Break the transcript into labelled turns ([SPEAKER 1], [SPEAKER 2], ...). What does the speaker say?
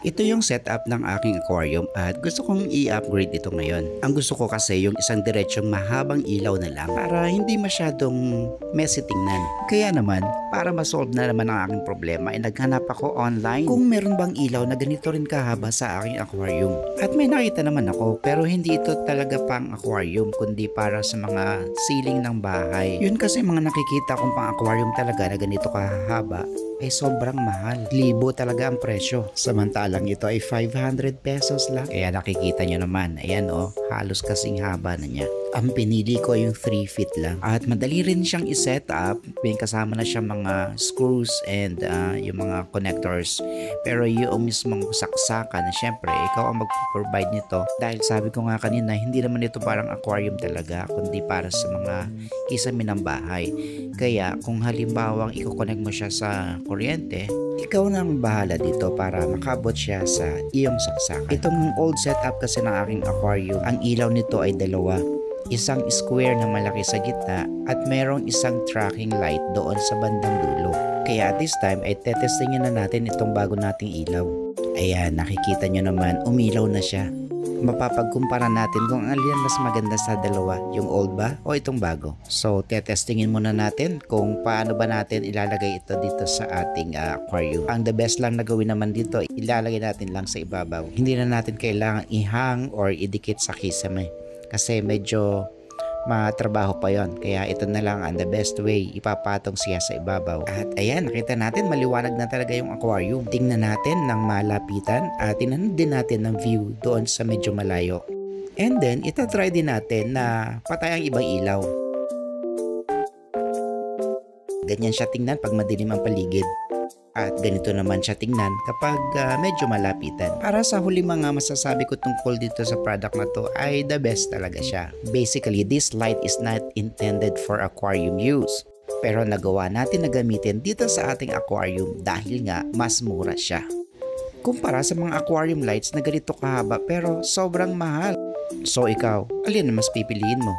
[SPEAKER 1] Ito yung setup ng aking aquarium at gusto kong i-upgrade ito ngayon. Ang gusto ko kasi yung isang diretsyong mahabang ilaw na lang para hindi masyadong messy tingnan. Kaya naman, para ma-solve na naman ang aking problema ay naghanap ako online kung meron bang ilaw na ganito rin kahaba sa aking aquarium. At may nakita naman ako pero hindi ito talaga pang aquarium kundi para sa mga ceiling ng bahay. Yun kasi mga nakikita kong pang aquarium talaga na ganito kahaba ay sobrang mahal. Libo talaga ang presyo. Samantalang ito ay 500 pesos lang. Kaya nakikita nyo naman. Ayan halos kasing haba na niya. Ang pinili ko yung 3 feet lang. At madali rin siyang i-set up. May kasama na siyang mga screws and yung mga connectors. Pero yung mismong saksakan na syempre ikaw ang mag-provide nito. Dahil sabi ko nga kanina, hindi naman ito parang aquarium talaga kundi para sa mga kisame ng bahay. Kaya kung halimbawang i-connect mo siya sa kuryente, ikaw na ang bahala dito para makabot siya sa iyong saksakan. Itong old setup kasi ng aking aquarium, ang ilaw nito ay dalawa. Isang square na malaki sa gitna at mayroong isang tracking light doon sa bandang dulo. Kaya at this time ay tetestingin na natin itong bago nating ilaw. Ayan, nakikita nyo naman, umilaw na siya. Mapapagkumpara natin kung alin mas maganda sa dalawa, yung old ba o itong bago. So tetestingin muna natin kung paano ba natin ilalagay ito dito sa ating aquarium. Ang the best lang na gawin naman dito, ilalagay natin lang sa ibabaw. Hindi na natin kailangan ihang or idikit sa kisame kasi medyo matrabaho pa yon. Kaya ito na lang ang the best way, ipapatong siya sa ibabaw. At ayan, nakita natin maliwanag na talaga yung aquarium. Tingnan natin ng malapitan at tingnan din natin ng view doon sa medyo malayo. And then itatry din natin na patay ang ibang ilaw. Ganyan siya tingnan pag madilim ang paligid. At ganito naman siya tingnan kapag medyo malapitan. Para sa huli mga masasabi ko tungkol dito sa product na to ay the best talaga siya. Basically, this light is not intended for aquarium use. Pero nagawa natin na gamitin dito sa ating aquarium dahil nga mas mura siya. Kumpara sa mga aquarium lights na ganito kahaba pero sobrang mahal. So ikaw, alin na mas pipiliin mo?